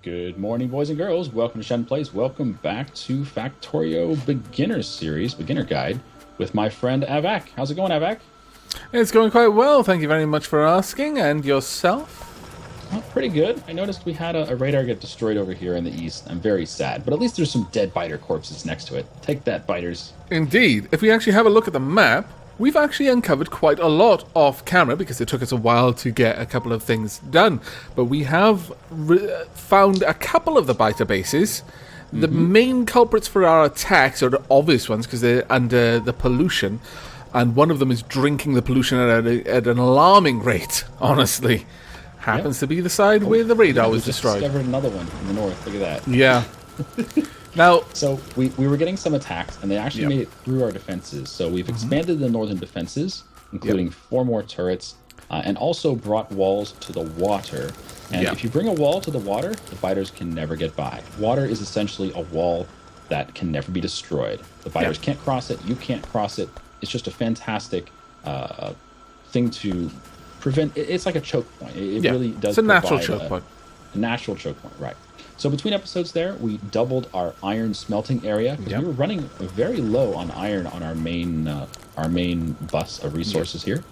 Good morning, boys and girls. Welcome to Shen Plays. Welcome back to Factorio Beginner Series, Beginner Guide, with my friend Avak. How's it going, Avak? It's going quite well, thank you very much for asking. And yourself? Oh, pretty good. I noticed we had a radar get destroyed over here in the east. I'm very sad, but at least there's some dead biter corpses next to it. Take that, biters. Indeed. If we actually have a look at the map, we've actually uncovered quite a lot off camera because it took us a while to get a couple of things done. But we have found a couple of the biter bases. The main culprits for our attacks are the obvious ones because they're under the pollution. And one of them is drinking the pollution at an alarming rate, honestly. Happens to be the side where the radar was destroyed. Discovered another one in the north. Look at that. Yeah. Now, so we were getting some attacks, and they actually made it through our defenses. So we've expanded the northern defenses, including 4 more turrets, and also brought walls to the water. And if you bring a wall to the water, the biters can never get by. Water is essentially a wall that can never be destroyed. The biters can't cross it. You can't cross it. It's just a fantastic thing to prevent. It's like a choke point. It really does. It's a natural choke point. A natural choke point, right? So between episodes, there we doubled our iron smelting area because we were running very low on iron on our main bus of resources here.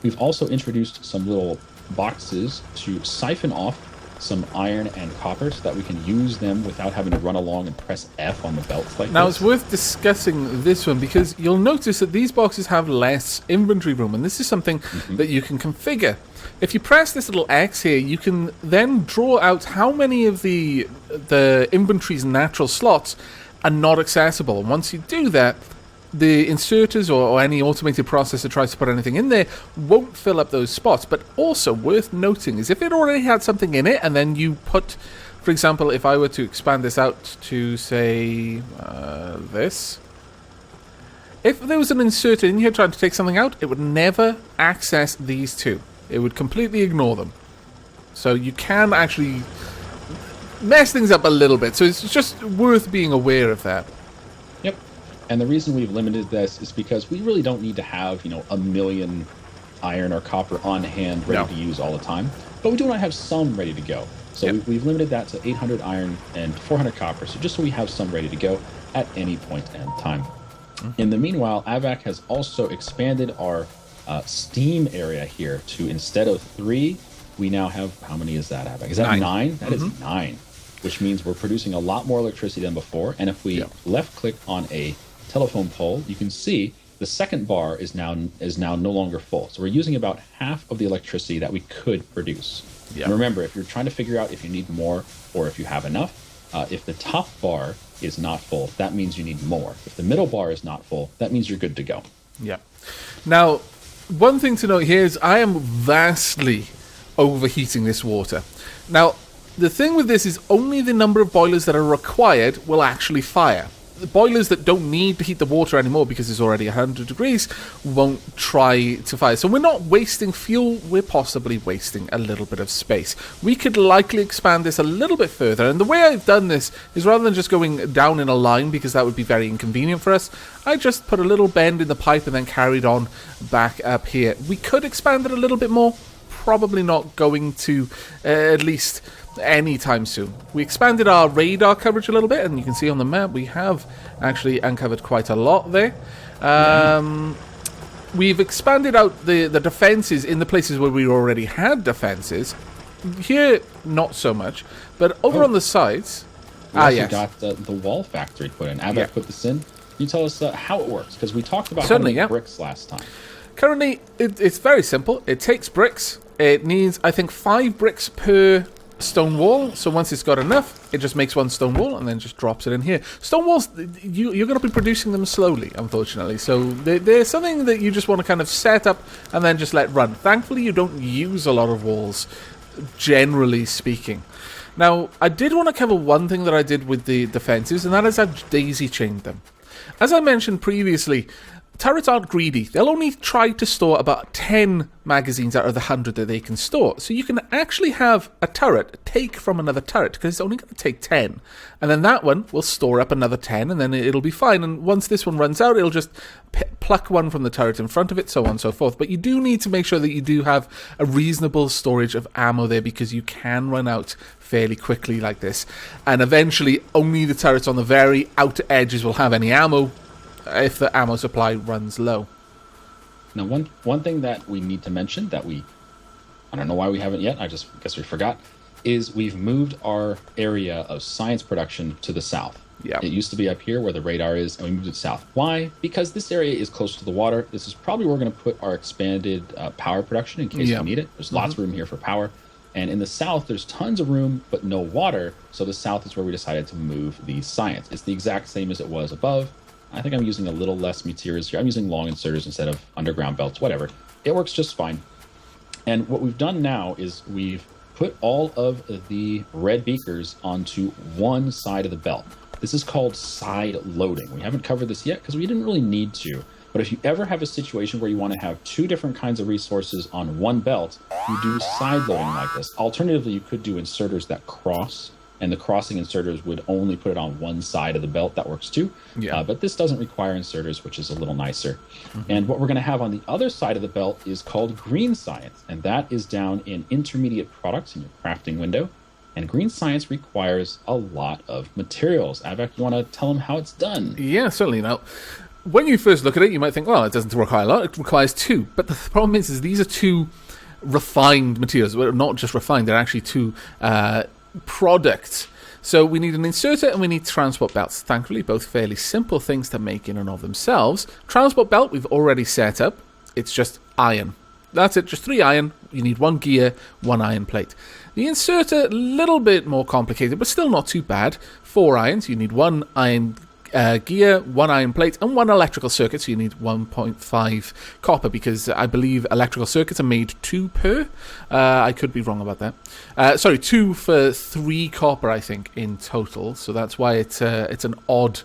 We've also introduced some little boxes to siphon off some iron and copper so that we can use them without having to run along and press F on the belts like Now, this. it's worth discussing this one because you'll notice that these boxes have less inventory room, and this is something that you can configure. If you press this little X here, you can then draw out how many of the inventory's natural slots are not accessible. And once you do that, the inserters or any automated process that tries to put anything in there won't fill up those spots. But also worth noting is if it already had something in it and then you put, for example, if I were to expand this out to, say, this. If there was an inserter in here trying to take something out, it would never access these two. It would completely ignore them. So you can actually mess things up a little bit. So it's just worth being aware of that. Yep. And the reason we've limited this is because we really don't need to have, a million iron or copper on hand ready to use all the time. But we do want to have some ready to go. So we've limited that to 800 iron and 400 copper. So just so we have some ready to go at any point in time. In the meanwhile, Avak has also expanded our steam area here to, instead of 3, we now have, how many is that, Avak? Is that 9? That is 9, which means we're producing a lot more electricity than before. And if we left click on a telephone pole, you can see the second bar is now no longer full. So we're using about half of the electricity that we could produce. And remember, if you're trying to figure out if you need more or if you have enough, if the top bar is not full, that means you need more. If the middle bar is not full, that means you're good to go. Yeah. Now, one thing to note here is I am vastly overheating this water. Now, the thing with this is only the number of boilers that are required will actually fire. The boilers that don't need to heat the water anymore because it's already 100 degrees won't try to fire. So we're not wasting fuel, we're possibly wasting a little bit of space. We could likely expand this a little bit further, and the way I've done this is rather than just going down in a line because that would be very inconvenient for us, I just put a little bend in the pipe and then carried on back up here. We could expand it a little bit more, probably not going to at least anytime soon. We expanded our radar coverage a little bit, and you can see on the map we have actually uncovered quite a lot there. We've expanded out the defenses in the places where we already had defenses. Here, not so much, but over on the sides... We also got the wall factory put in. Avak put this in. Can you tell us how it works? Because we talked about how to make bricks last time. Currently, it's very simple. It takes bricks. It needs, I think, 5 bricks per stone wall. So once it's got enough, it just makes 1 stone wall and then just drops it in here. Stone walls, you're going to be producing them slowly, unfortunately. So they're something that you just want to kind of set up and then just let run. Thankfully, you don't use a lot of walls, generally speaking. Now, I did want to cover one thing that I did with the defenses, and that is I've daisy chained them. As I mentioned previously, turrets aren't greedy. They'll only try to store about 10 magazines out of the 100 that they can store. So you can actually have a turret take from another turret, because it's only going to take 10. And then that one will store up another 10, and then it'll be fine. And once this one runs out, it'll just pluck one from the turret in front of it, so on and so forth. But you do need to make sure that you do have a reasonable storage of ammo there, because you can run out fairly quickly like this. And eventually, only the turrets on the very outer edges will have any ammo, if the ammo supply runs low. Now, one thing that we need to mention that I don't know why we haven't yet, I just guess we forgot, is we've moved our area of science production to the south. Yeah. It used to be up here where the radar is, and we moved it south. Why? Because this area is close to the water. This is probably where we're going to put our expanded power production in case we need it. There's lots of room here for power. And in the south, there's tons of room, but no water. So the south is where we decided to move the science. It's the exact same as it was above. I think I'm using a little less materials here. I'm using long inserters instead of underground belts, whatever. It works just fine. And what we've done now is we've put all of the red beakers onto one side of the belt. This is called side loading. We haven't covered this yet because we didn't really need to. But if you ever have a situation where you want to have two different kinds of resources on one belt, you do side loading like this. Alternatively, you could do inserters that cross, and the crossing inserters would only put it on one side of the belt. That works too. Yeah. But this doesn't require inserters, which is a little nicer. And what we're going to have on the other side of the belt is called green science, and that is down in intermediate products in your crafting window. And green science requires a lot of materials. Avak, you want to tell them how it's done? Yeah, certainly. Now, when you first look at it, you might think, well, it doesn't require a lot. It requires two. But the problem is these are two refined materials. Well, not just refined, they're actually two products. So we need an inserter and we need transport belts. Thankfully, both fairly simple things to make in and of themselves. Transport belt we've already set up. It's just iron. That's it, just 3 iron. You need 1 gear, 1 iron plate. The inserter, a little bit more complicated, but still not too bad. 4 irons, you need 1 iron gear, 1 iron plate, and 1 electrical circuit, so you need 1.5 copper, because I believe electrical circuits are made 2 per. I could be wrong about that. Sorry, 2 for 3 copper, I think, in total, so that's why it's an odd...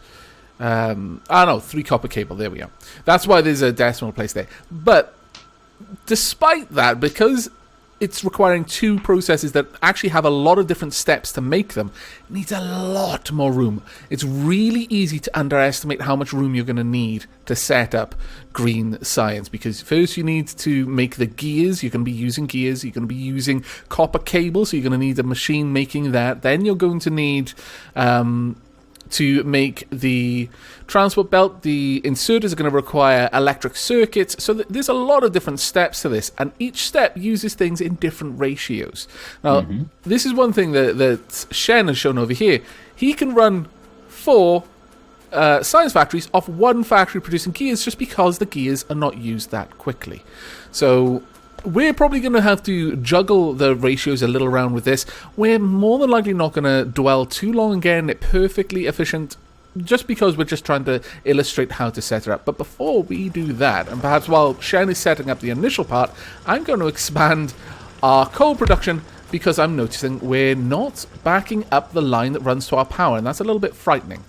3 copper cable, there we are. That's why there's a decimal place there. But despite that, because it's requiring 2 processes that actually have a lot of different steps to make them, it needs a lot more room. It's really easy to underestimate how much room you're going to need to set up green science, because first you need to make the gears. You're going to be using gears. You're going to be using copper cable, so you're going to need a machine making that. Then you're going to need... to make the transport belt, the inserters are going to require electric circuits. So there's a lot of different steps to this, and each step uses things in different ratios. Now, this is one thing that Shen has shown over here. He can run 4 science factories off 1 factory producing gears, just because the gears are not used that quickly. So we're probably going to have to juggle the ratios a little around with this. We're more than likely not going to dwell too long on getting it perfectly efficient, just because we're just trying to illustrate how to set it up. But before we do that, and perhaps while Shen is setting up the initial part, I'm going to expand our coal production, because I'm noticing we're not backing up the line that runs to our power, and that's a little bit frightening.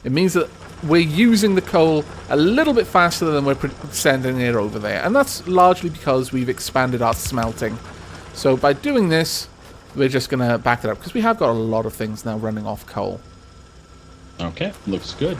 It means that we're using the coal a little bit faster than we're sending it over there. And that's largely because we've expanded our smelting. So by doing this, we're just going to back it up, because we have got a lot of things now running off coal. Okay, looks good.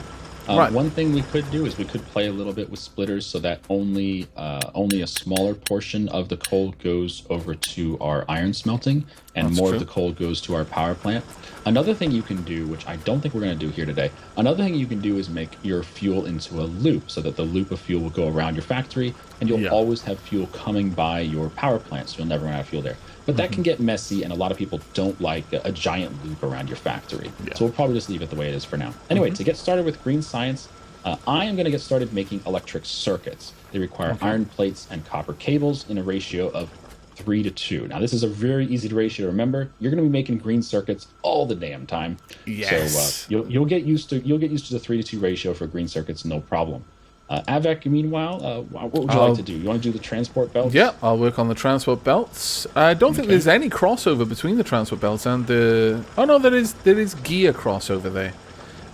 Right. One thing we could do is we could play a little bit with splitters, so that only a smaller portion of the coal goes over to our iron smelting, and That's more true. of the coal goes to our power plant. Another thing you can do, which I don't think we're going to do here today, another thing you can do is make your fuel into a loop, so that the loop of fuel will go around your factory, and you'll always have fuel coming by your power plant, so you'll never run out of fuel there. But that can get messy, and a lot of people don't like a giant loop around your factory. Yeah. So we'll probably just leave it the way it is for now. Anyway, to get started with green science, I am going to get started making electric circuits. They require iron plates and copper cables in a ratio of 3:2. Now, this is a very easy ratio to remember. You're going to be making green circuits all the damn time. Yes. So you'll get used to the 3:2 ratio for green circuits, no problem. Avek, meanwhile, what would you like to do? You want to do the transport belts? Yeah, I'll work on the transport belts. I don't think there's any crossover between the transport belts and the... Oh, no, there is gear crossover there.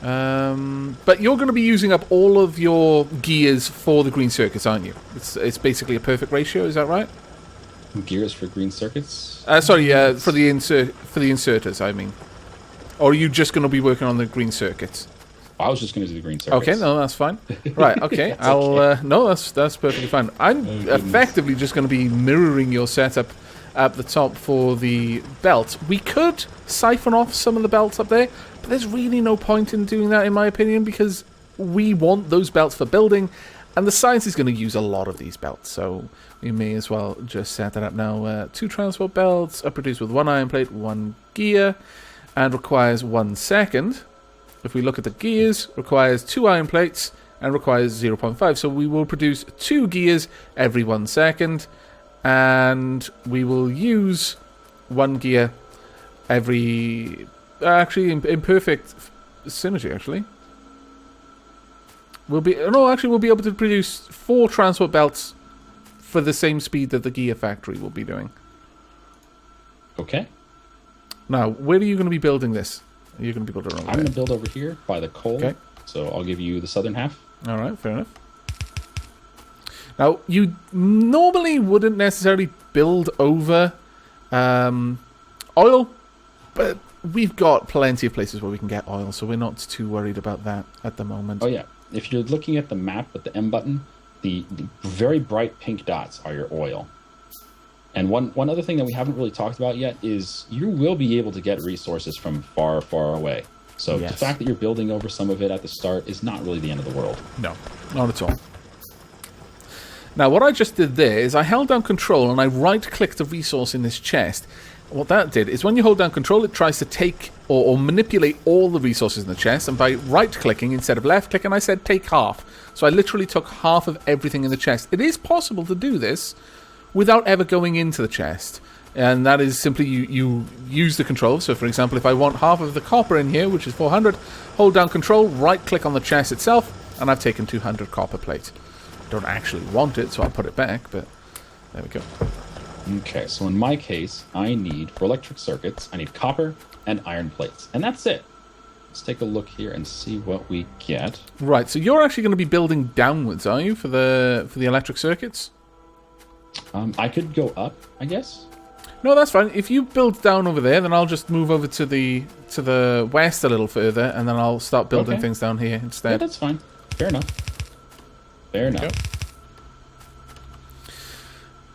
But you're going to be using up all of your gears for the green circuits, aren't you? It's basically a perfect ratio, is that right? Gears for green circuits? Sorry, for the inserters, I mean. Or are you just going to be working on the green circuits? I was just going to do the green circuits. Okay, no, that's fine. Right, okay. No, that's perfectly fine. I'm effectively just going to be mirroring your setup at the top for the belt. We could siphon off some of the belts up there, but there's really no point in doing that, in my opinion, because we want those belts for building, and the science is going to use a lot of these belts, so we may as well just set that up now. 2 transport belts are produced with 1 iron plate, 1 gear, and requires 1 second. If we look at the gears, requires 2 iron plates and requires 0.5. So we will produce 2 gears every 1 second, and we will use 1 gear every... Actually, in perfect synergy, actually. We'll be able to produce 4 transport belts for the same speed that the gear factory will be doing. Okay. Now, where are you going to be building this? You're going to be building over I'm going to build over here by the coal. Okay. So I'll give you the southern half. All right, fair enough. Now, you normally wouldn't necessarily build over oil, but we've got plenty of places where we can get oil, so we're not too worried about that at the moment. Oh, yeah. If you're looking at the map with the M button, the very bright pink dots are your oil. And one other thing that we haven't really talked about yet is you will be able to get resources from far, far away. So The fact that you're building over some of it at the start is not really the end of the world. No, not at all. Now, what I just did there is I held down Control and I right-clicked the resource in this chest. What that did is when you hold down Control, it tries to take or manipulate all the resources in the chest. And by right-clicking instead of left-clicking, I said take half. So I literally took half of everything in the chest. It is possible to do this without ever going into the chest. And that is simply you use the control. So, for example, if I want half of the copper in here, which is 400, hold down Control, right-click on the chest itself, and I've taken 200 copper plate. I don't actually want it, so I'll put it back, but there we go. Okay, so in my case, I need, for electric circuits, I need copper and iron plates. And that's it. Let's take a look here and see what we get. Right, so you're actually going to be building downwards, are you, for the electric circuits? I could go up, I guess. No, that's fine. If you build down over there, then I'll just move over to the west a little further, and then I'll start building things down here instead. Yeah, that's fine. Fair enough. Fair enough.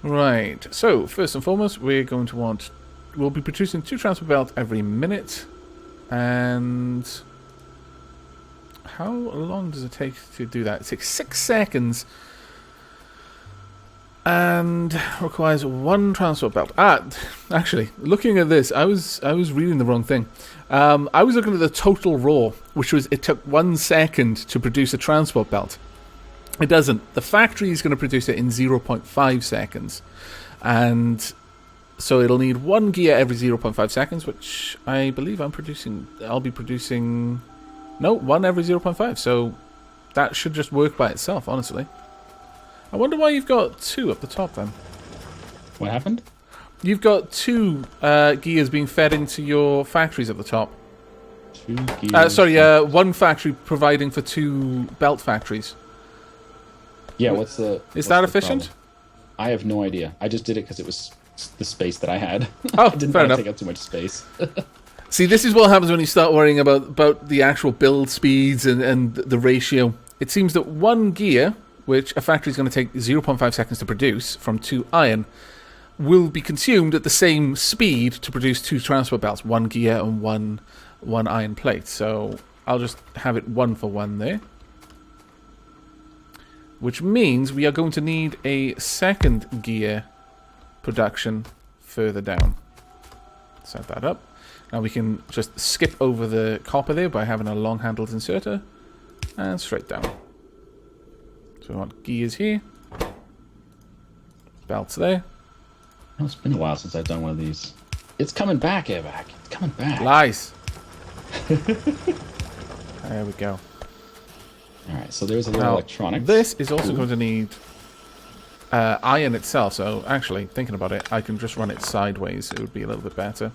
Right. So first and foremost, we'll be producing 2 transport belts every minute, and how long does it take to do that? It takes 6 seconds. And requires 1 transport belt. Actually, looking at this, I was reading the wrong thing. I was looking at the total raw, which was it took 1 second to produce a transport belt. It doesn't. The factory is going to produce it in 0.5 seconds, and so it'll need 1 gear every 0.5 seconds, which I believe I'll be producing 1 every 0.5. So that should just work by itself, honestly. I wonder why you've got 2 up the top, then. What happened? You've got 2 gears being fed into your factories at the top. 2 gears? 1 factory providing for 2 belt factories. Yeah, Is that efficient? Problem? I have no idea. I just did it because it was the space that I had. Oh, I didn't fair want to enough. take up too much space. See, this is what happens when you start worrying about the actual build speeds and the ratio. It seems that 1 gear, which a factory is going to take 0.5 seconds to produce from 2 iron, will be consumed at the same speed to produce 2 transport belts, 1 gear and one iron plate. So I'll just have it 1 for 1 there. Which means we are going to need a second gear production further down. Set that up. Now we can just skip over the copper there by having a long-handled inserter and straight down. So we want gears here, belts there. Oh, it's been a while since I've done one of these. It's coming back, Evac. It's coming back. Lies. There we go. Alright, so there's a little electronics. This is also going to need iron itself, so actually, thinking about it, I can just run it sideways. It would be a little bit better.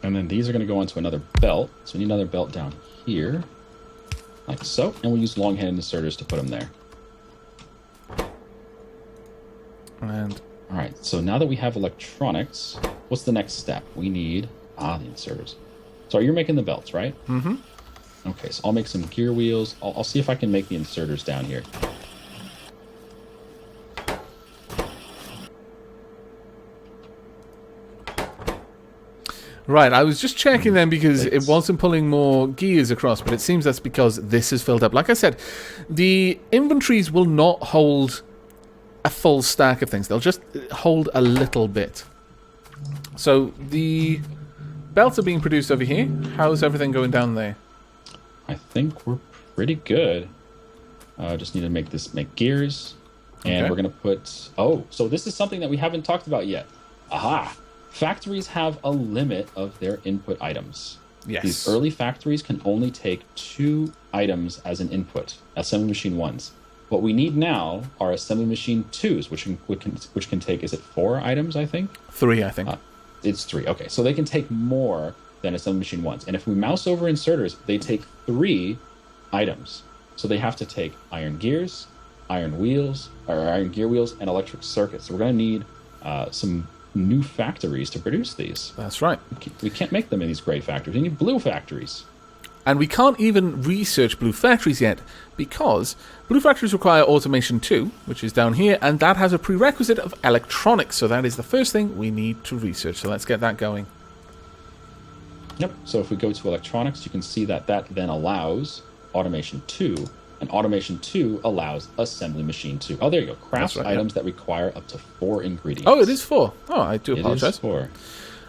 And then these are going to go onto another belt. So we need another belt down here, like so. And we'll use long-handed inserters to put them there. And all right, so now that we have electronics, what's the next step? We need the inserters. So you're making the belts, right? Mm-hmm. Okay, so I'll make some gear wheels. I'll see if I can make the inserters down here. Right, I was just checking then because it wasn't pulling more gears across, but it seems that's because this is filled up. Like I said, the inventories will not hold a full stack of things. They'll just hold a little bit. So the belts are being produced over here. How's everything going down there? I think we're pretty good. Just need to make gears. And we're going to put... Oh, so this is something that we haven't talked about yet. Aha! Factories have a limit of their input items. Yes. These early factories can only take 2 items as an input, assembly machine 1s. What we need now are assembly machine 2s, which can take, is it 4 items, I think? 3, I think. It's 3. Okay, so they can take more than assembly machine 1s. And if we mouse over inserters, they take 3 items. So they have to take iron gears, iron gear wheels, and electric circuits. So we're going to need some new factories to produce these. That's right. We can't make them in these gray factories. We need blue factories. And we can't even research blue factories yet because blue factories require automation 2, which is down here, and that has a prerequisite of electronics. So that is the first thing we need to research. So let's get that going. Yep. So if we go to electronics, you can see that then allows automation 2, and automation 2 allows assembly machine 2. Oh, there you go. Craft items that require up to 4 ingredients. Oh, it is 4. Oh, I do apologize. It is 4.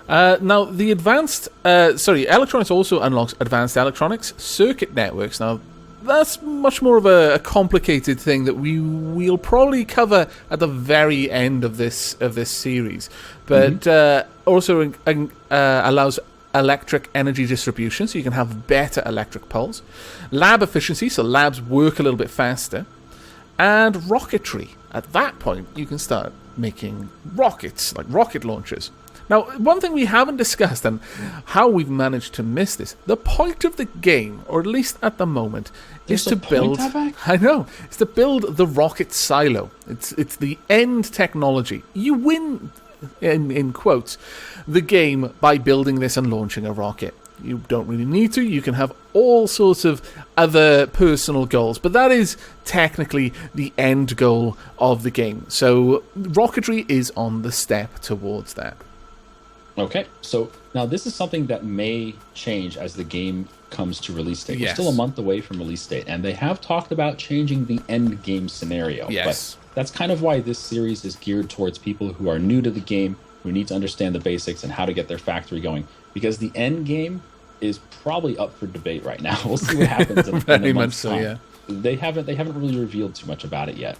Now, the advanced... electronics also unlocks advanced electronics circuit networks. Now, that's much more of a complicated thing that we'll probably cover at the very end of this series. But also allows electric energy distribution, so you can have better electric pulse. Lab efficiency, so labs work a little bit faster. And rocketry. At that point, you can start making rockets, like rocket launchers. Now, one thing we haven't discussed, and how we've managed to miss this, the point of the game, or at least at the moment, is to build... I know. It's to build the rocket silo. It's the end technology. You win, in quotes, the game by building this and launching a rocket. You don't really need to. You can have all sorts of other personal goals, but that is technically the end goal of the game. So rocketry is on the step towards that. Okay, so now this is something that may change as the game comes to release date. Yes. We're still a month away from release date, and they have talked about changing the end game scenario. Yes. But that's kind of why this series is geared towards people who are new to the game, who need to understand the basics and how to get their factory going. Because the end game is probably up for debate right now. We'll see what happens in a month's time. Yeah. They haven't really revealed too much about it yet.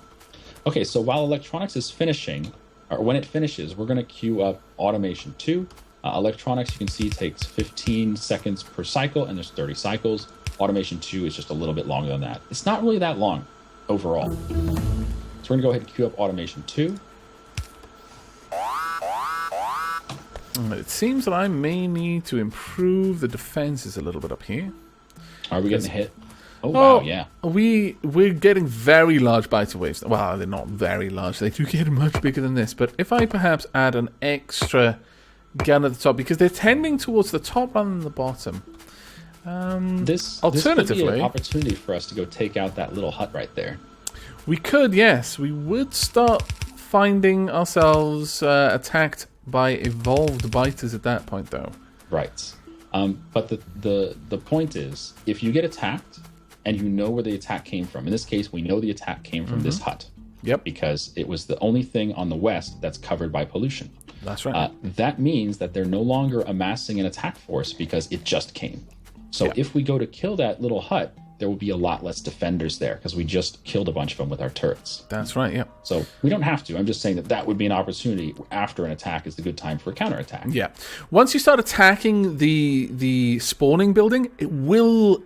Okay, so while electronics is finishing, or when it finishes, we're going to queue up automation 2. Electronics, you can see, takes 15 seconds per cycle, and there's 30 cycles. Automation 2 is just a little bit longer than that. It's not really that long overall. So we're going to go ahead and queue up automation 2. It seems that I may need to improve the defenses a little bit up here. Are we getting hit? Oh, wow, yeah. We're getting very large biter waves. Well, they're not very large. They do get much bigger than this. But if I perhaps add an extra gun at the top, because they're tending towards the top rather than the bottom. This alternatively, could be an opportunity for us to go take out that little hut right there. We could, yes. We would start finding ourselves attacked by evolved biters at that point, though. Right. But the point is, if you get attacked and you know where the attack came from, in this case, we know the attack came from this hut. Yep. Because it was the only thing on the west that's covered by pollution. That's right. That means that they're no longer amassing an attack force because it just came. So if we go to kill that little hut, there will be a lot less defenders there because we just killed a bunch of them with our turrets. That's right, yeah. So we don't have to. I'm just saying that would be an opportunity after an attack is the good time for a counterattack. Yeah. Once you start attacking the spawning building, it will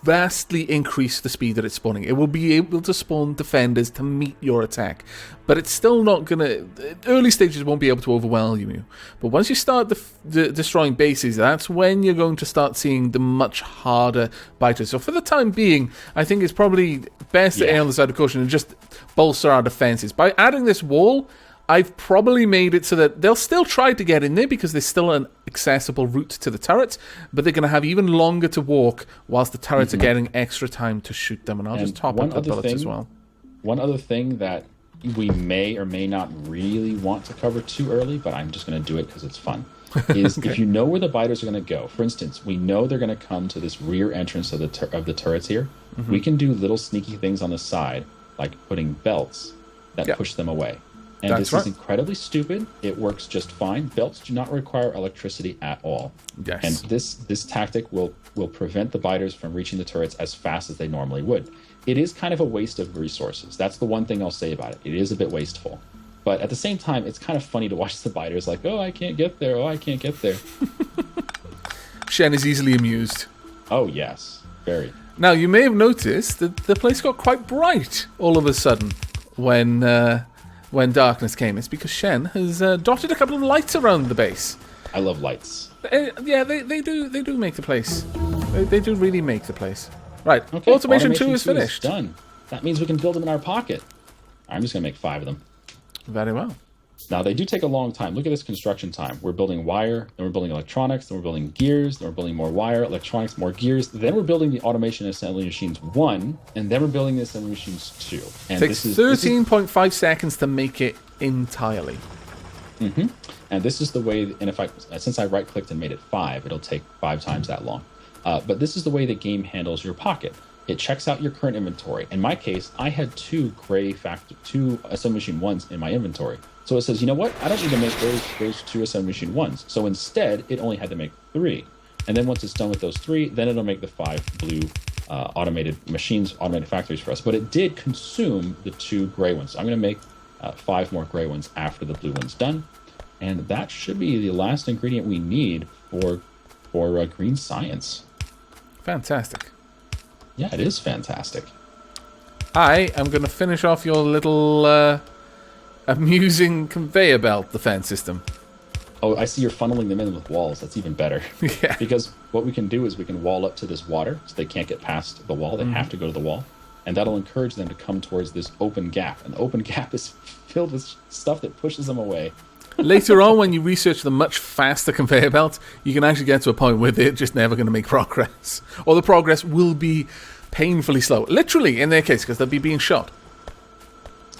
vastly increase the speed that it's spawning. It will be able to spawn defenders to meet your attack, but it's still not gonna. Early stages won't be able to overwhelm you. But once you start destroying bases, that's when you're going to start seeing the much harder biters. So for the time being, I think it's probably best to err on the side of caution and just bolster our defenses by adding this wall. I've probably made it so that they'll still try to get in there because there's still an accessible route to the turrets, but they're going to have even longer to walk whilst the turrets are getting extra time to shoot them. And I'll just top up the bullets as well. One other thing that we may or may not really want to cover too early, but I'm just going to do it because it's fun, is if you know where the biters are going to go. For instance, we know they're going to come to this rear entrance of the turrets here. We can do little sneaky things on the side, like putting belts that push them away. And this is incredibly stupid. It works just fine. Belts do not require electricity at all. Yes. And this tactic will prevent the biters from reaching the turrets as fast as they normally would. It is kind of a waste of resources. That's the one thing I'll say about it. It is a bit wasteful. But at the same time, it's kind of funny to watch the biters like, oh, I can't get there. Oh, I can't get there. Shen is easily amused. Oh, yes. Very. Now, you may have noticed that the place got quite bright all of a sudden when darkness came. It's because Shen has dotted a couple of lights around the base. I love lights. Yeah, they do make the place. They do really make the place. Right, okay, Automation 2 is finished. Done. That means we can build them in our pocket. I'm just going to make 5 of them. Very well. Now, they do take a long time. Look at this construction time. We're building wire, then we're building electronics, then we're building gears, then we're building more wire, electronics, more gears. Then we're building the automation assembly machines 1, and then we're building the assembly machines 2. And takes 13.5 seconds to make it entirely. And this is the way, and since I right-clicked and made it 5, it'll take 5 times that long. But this is the way the game handles your pocket. It checks out your current inventory. In my case, I had 2 assembly machine 1s in my inventory. So it says, you know what? I don't need to make those 2 assembly machine 1s. So instead, it only had to make 3. And then once it's done with those 3, then it'll make the 5 blue automated machines, automated factories for us. But it did consume the 2 gray ones. So I'm going to make 5 more gray ones after the blue one's done. And that should be the last ingredient we need for green science. Fantastic. Yeah, it is fantastic. I am going to finish off your little amusing conveyor belt defense system. Oh, I see you're funneling them in with walls. That's even better. Yeah. Because what we can do is we can wall up to this water, so they can't get past the wall. They have to go to the wall. And that'll encourage them to come towards this open gap. And the open gap is filled with stuff that pushes them away. Later on, when you research the much faster conveyor belt, you can actually get to a point where they're just never going to make progress. Or the progress will be painfully slow. Literally, in their case, because they'll be being shot.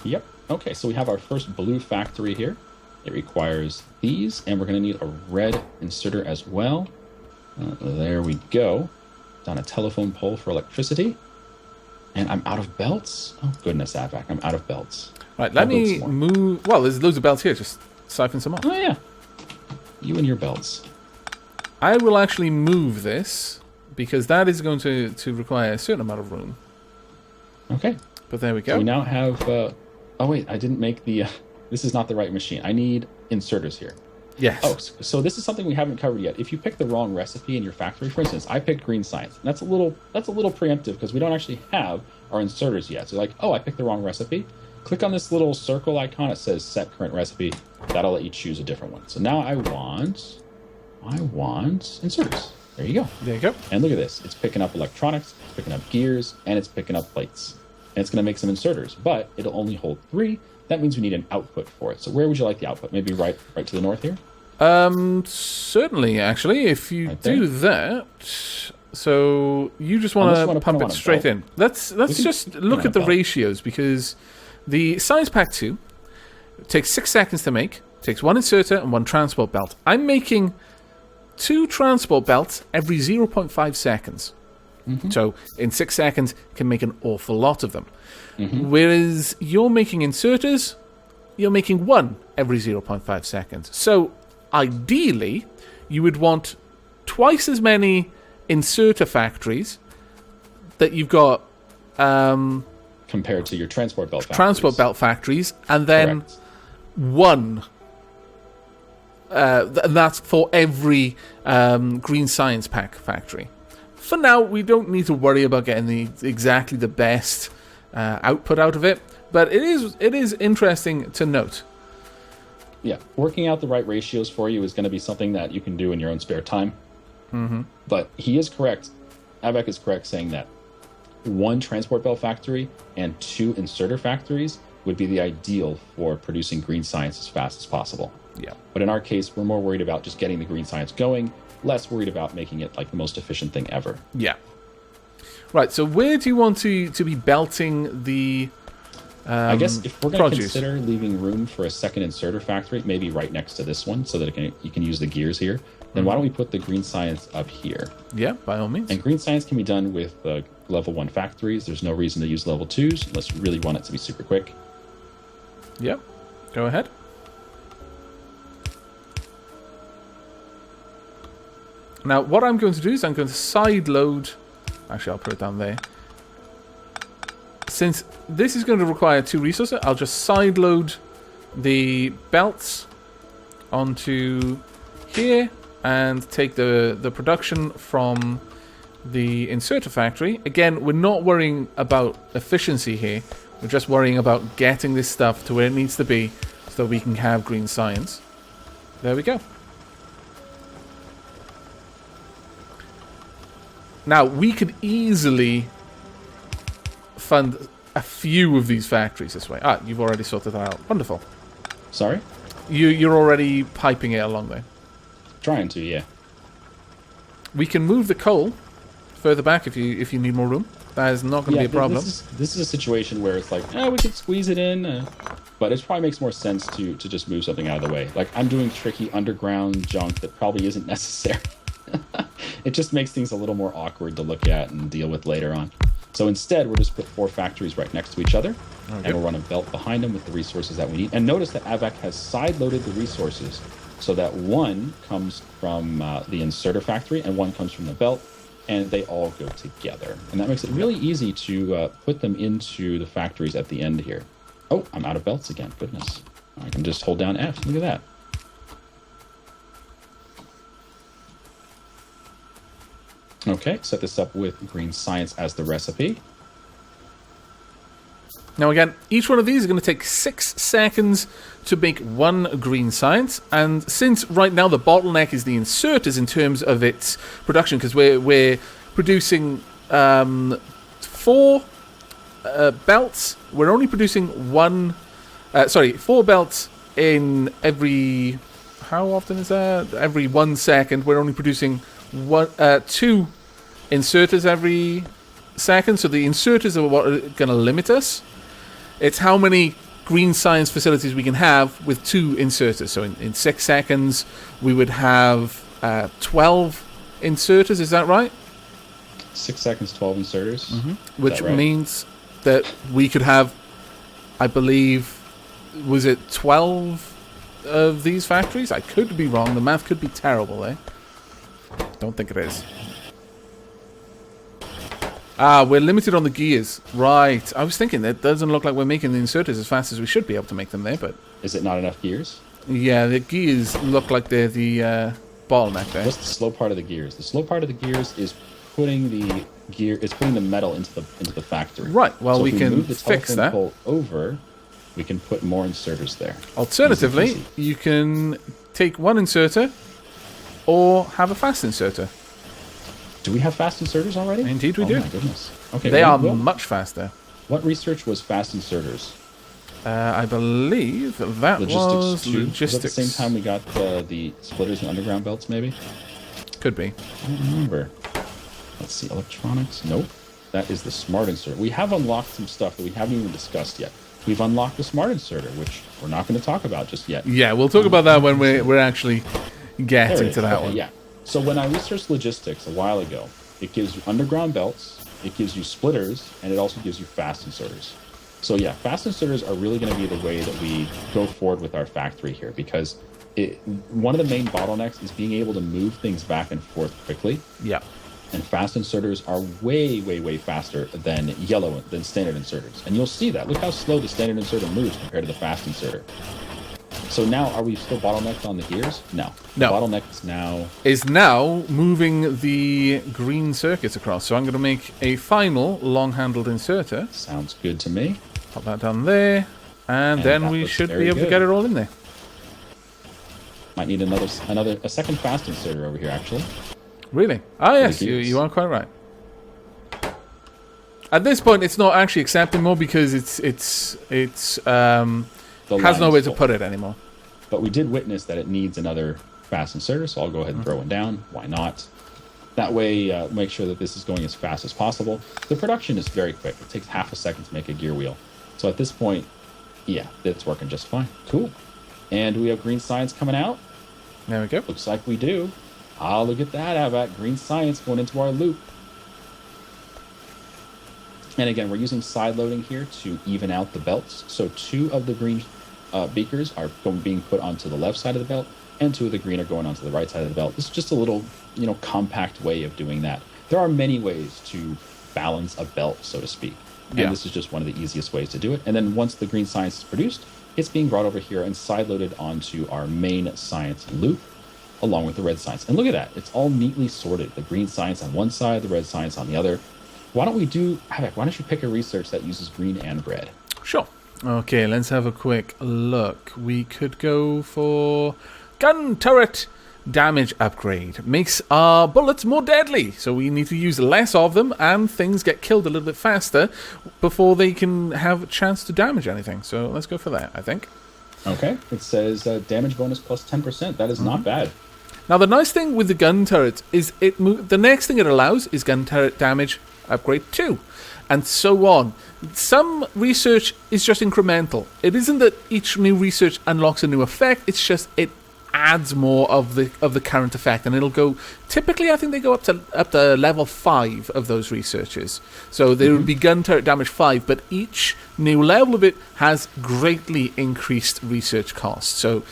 Yep. Okay, so we have our first blue factory here. It requires these, and we're going to need a red inserter as well. There we go. Down a telephone pole for electricity. And I'm out of belts. Oh, goodness, Advac, I'm out of belts. Right, let me move. Well, there's loads of belts here. Just siphon some off. Oh, yeah. You and your belts. I will actually move this because that is going to require a certain amount of room. Okay. But there we go. So we now have... oh, wait, I didn't make the... this is not the right machine. I need inserters here. Yes. Oh, so this is something we haven't covered yet. If you pick the wrong recipe in your factory, for instance, I picked green science. And that's a little preemptive because we don't actually have our inserters yet. So like, oh, I picked the wrong recipe. Click on this little circle icon. It says set current recipe. That'll let you choose a different one. So now I want inserters. There you go. There you go. And look at this. It's picking up electronics, it's picking up gears, and it's picking up plates. And it's going to make some inserters, but it'll only hold 3. That means we need an output for it. So where would you like the output? Maybe right to the north here? Certainly, actually, if you do that. So you just want to pump it straight in. Let's just look at the ratios, because the Science Pack 2 takes 6 seconds to make, takes 1 inserter and 1 transport belt. I'm making 2 transport belts every 0.5 seconds. So in 6 seconds, can make an awful lot of them. Whereas you're making inserters, you're making 1 every 0.5 seconds. So ideally, you would want twice as many inserter factories that you've got compared to your transport belt factories. And then Correct. 1 and that's for every green science pack factory. for now, we don't need to worry about getting exactly the best output out of it, but it is interesting to note. Yeah, working out the right ratios for you is going to be something that you can do in your own spare time. Mm-hmm. But he is correct. Avak is correct saying that 1 transport belt factory and 2 inserter factories would be the ideal for producing green science as fast as possible. Yeah. But in our case, we're more worried about just getting the green science going, less worried about making it like the most efficient thing ever. Yeah. Right, so where do you want to be belting the I guess if we're going to produce? consider leaving room for a second inserter factory, maybe right next to this one so that you can use the gears here, then why don't we put the green science up here? Yeah, by all means. And green science can be done with level 1 factories. There's no reason to use level 2s unless you really want it to be super quick. Yep, go ahead. Now, what I'm going to do is I'm going to side load. Actually, I'll put it down there. Since this is going to require 2 resources, I'll just side load the belts onto here and take the production from the inserter factory. Again, we're not worrying about efficiency here. We're just worrying about getting this stuff to where it needs to be so we can have green science. There we go. Now, we could easily fund a few of these factories this way. Ah, you've already sorted that out. Wonderful. Sorry? You're already piping it along there. Trying to, yeah. We can move the coal further back if you need more room. That is not going to be a problem. This is a situation where it's like, we could squeeze it in, but it probably makes more sense to just move something out of the way. Like, I'm doing tricky underground junk that probably isn't necessary. It just makes things a little more awkward to look at and deal with later on. So instead, we'll just put 4 factories right next to each other, and we'll run a belt behind them with the resources that we need. And notice that Avak has side-loaded the resources so that 1 comes from the inserter factory and 1 comes from the belt, and they all go together. And that makes it really easy to put them into the factories at the end here. Oh, I'm out of belts again. Goodness. I can just hold down F. Look at that. Okay, set this up with green science as the recipe. Now again, each one of these is going to take 6 seconds to make 1 green science, and since right now the bottleneck is the inserters in terms of its production, because we're producing 4 belts, we're only producing 4 belts in every, how often is that? Every 1 second. We're only producing 2 inserters every second, so the inserters are what are going to limit us. It's how many green science facilities we can have with 2 inserters. So in 6 seconds, we would have 12 inserters, is that right? 6 seconds, 12 inserters. Mm-hmm. Which means that we could have, I believe, was it 12 of these factories? I could be wrong. The math could be terrible there. Don't think it is. Ah, we're limited on the gears. Right. I was thinking that doesn't look like we're making the inserters as fast as we should be able to make them there, but... Is it not enough gears? Yeah, the gears look like they're the bottleneck there. What's the slow part of the gears? The slow part of the gears is putting the metal into the factory. Right. Well, so we if can move the fix that. Pole over, we can put more inserters there. Alternatively, easy. You can take 1 inserter or have a fast inserter. Do we have fast inserters already? Indeed we do. Oh my goodness. Okay. They are much faster. What research was fast inserters? I believe that was too. logistics. Was that the same time we got the splitters and underground belts, maybe? Could be. I don't remember. Let's see. Electronics? Nope. That is the smart inserter. We have unlocked some stuff that we haven't even discussed yet. We've unlocked the smart inserter, which we're not going to talk about just yet. Yeah, we'll talk about that when we're actually getting to that one. Yeah. So when I researched logistics a while ago, it gives you underground belts, it gives you splitters, and it also gives you fast inserters. So yeah, fast inserters are really going to be the way that we go forward with our factory here, because one of the main bottlenecks is being able to move things back and forth quickly. Yeah. And fast inserters are way, way, way faster than standard inserters. And you'll see that. Look how slow the standard inserter moves compared to the fast inserter. So now, are we still bottlenecked on the gears? No. No. The bottleneck is now moving the green circuits across. So I'm going to make a final long-handled inserter. Sounds good to me. Pop that down there. And then we should be able to get it all in there. Might need a second fast inserter over here, actually. Really? Ah, yes, you are quite right. At this point, it's not actually accepting more because it's has nowhere to put it anymore. But we did witness that it needs another fast inserter, so I'll go ahead and throw one down. Why not? That way, make sure that this is going as fast as possible. The production is very quick. It takes half a second to make a gear wheel. So at this point, yeah, it's working just fine. Cool. And we have green science coming out. There we go. Looks like we do. Ah, look at that, Avac. Green science going into our loop. And again, we're using side loading here to even out the belts. So 2 of the green beakers are being put onto the left side of the belt, and 2 of the green are going onto the right side of the belt. This is just a little, compact way of doing that. There are many ways to balance a belt, so to speak. And this is just one of the easiest ways to do it. And then once the green science is produced, it's being brought over here and side loaded onto our main science loop, along with the red science. And look at that. It's all neatly sorted. The green science on one side, the red science on the other. Why don't you pick a research that uses green and red? Sure. Okay, let's have a quick look. We could go for gun turret damage upgrade. Makes our bullets more deadly, so we need to use less of them, and things get killed a little bit faster before they can have a chance to damage anything. So let's go for that, I think. Okay. It says damage bonus plus 10%. That is not bad. Now, the nice thing with the gun turret is the next thing it allows is gun turret damage upgrade 2, and so on. Some research is just incremental. It isn't that each new research unlocks a new effect, it's just it adds more of the current effect, and it'll go, typically I think they go up to level 5 of those researches. So there would be gun turret damage 5, but each new level of it has greatly increased research costs. So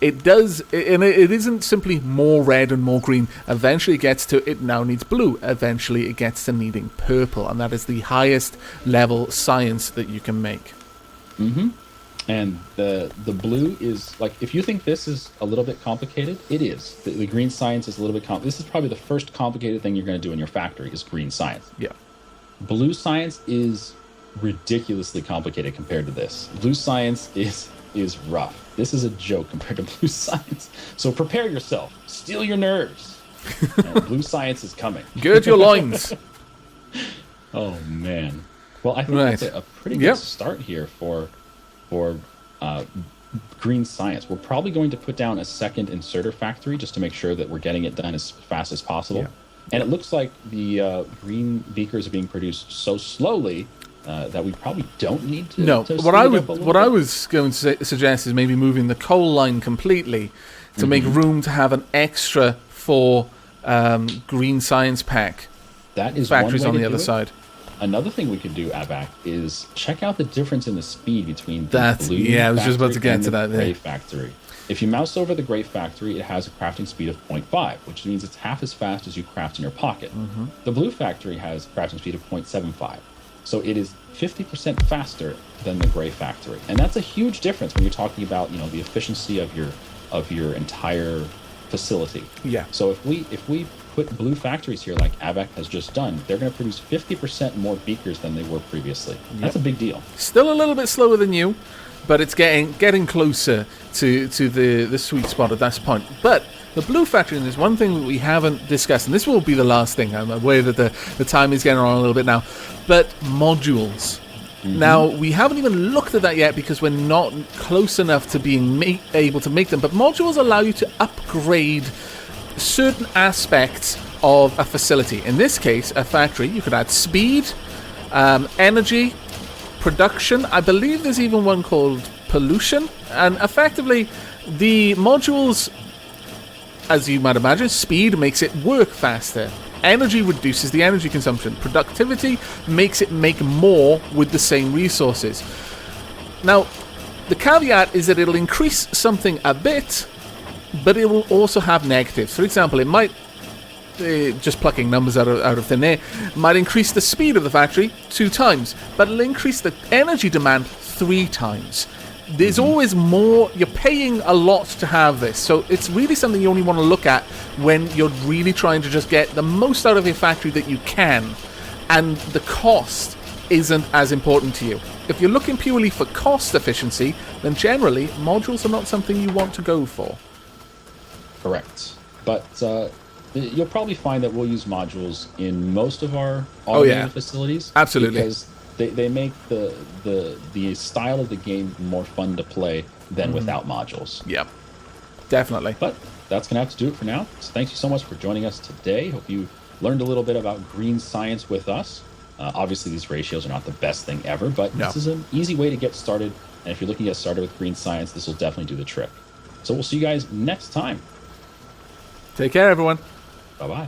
it does, and it isn't simply more red and more green. Eventually it gets to, it now needs blue. Eventually it gets to needing purple, and that is the highest level science that you can make. And the blue is, like, if you think this is a little bit complicated, it is. The green science is a little bit complicated. This is probably the first complicated thing you're going to do in your factory is green science. Yeah. Blue science is ridiculously complicated compared to this. Blue science is rough. This is a joke compared to blue science. So prepare yourself. Steel your nerves. Blue science is coming. Gird your loins. Oh, man. Well, I think that's a pretty good start here for green science. We're probably going to put down a second inserter factory just to make sure that we're getting it done as fast as possible. Yeah. And it looks like the green beakers are being produced so slowly that we probably don't need to. No, what I was going to suggest is maybe moving the coal line completely to make room to have an extra for green science pack. That is factories on the other side. Another thing we could do, Abac, is check out the difference in the speed between the blue I was just about to get to that. Gray factory. If you mouse over the gray factory, it has a crafting speed of 0.5, which means it's half as fast as you craft in your pocket. The blue factory has a crafting speed of 0.75, so it is 50% faster than the gray factory, and that's a huge difference when you're talking about the efficiency of your entire facility. Yeah. So if we put blue factories here like Abac has just done, they're going to produce 50% more beakers than they were previously. That's a big deal. Still a little bit slower than you, but it's getting closer to the sweet spot at this point. But the blue factory, and there's one thing that we haven't discussed, and this will be the last thing. I'm aware that the time is getting on a little bit now, but modules. Now, we haven't even looked at that yet because we're not close enough to being able to make them, but modules allow you to upgrade certain aspects of a facility. In this case, a factory, you could add speed, energy, production. I believe there's even one called pollution. And effectively, the modules, as you might imagine, speed makes it work faster. Energy reduces the energy consumption. Productivity makes it make more with the same resources. Now, the caveat is that it'll increase something a bit, but it will also have negatives. For example, it might, just plucking numbers out of thin air, might increase the speed of the factory 2 times, but it'll increase the energy demand 3 times. there's always more. You're paying a lot to have this, so it's really something you only want to look at when you're really trying to just get the most out of your factory that you can, and the cost isn't as important to you. If you're looking purely for cost efficiency, then generally modules are not something you want to go for. Correct. But you'll probably find that we'll use modules in most of our automated facilities. Absolutely. Because they make the style of the game more fun to play than without modules. Yep. Definitely. But that's going to have to do it for now. So thank you so much for joining us today. Hope you learned a little bit about green science with us. Obviously, these ratios are not the best thing ever, but this is an easy way to get started. And if you're looking to get started with green science, this will definitely do the trick. So we'll see you guys next time. Take care, everyone. Bye-bye.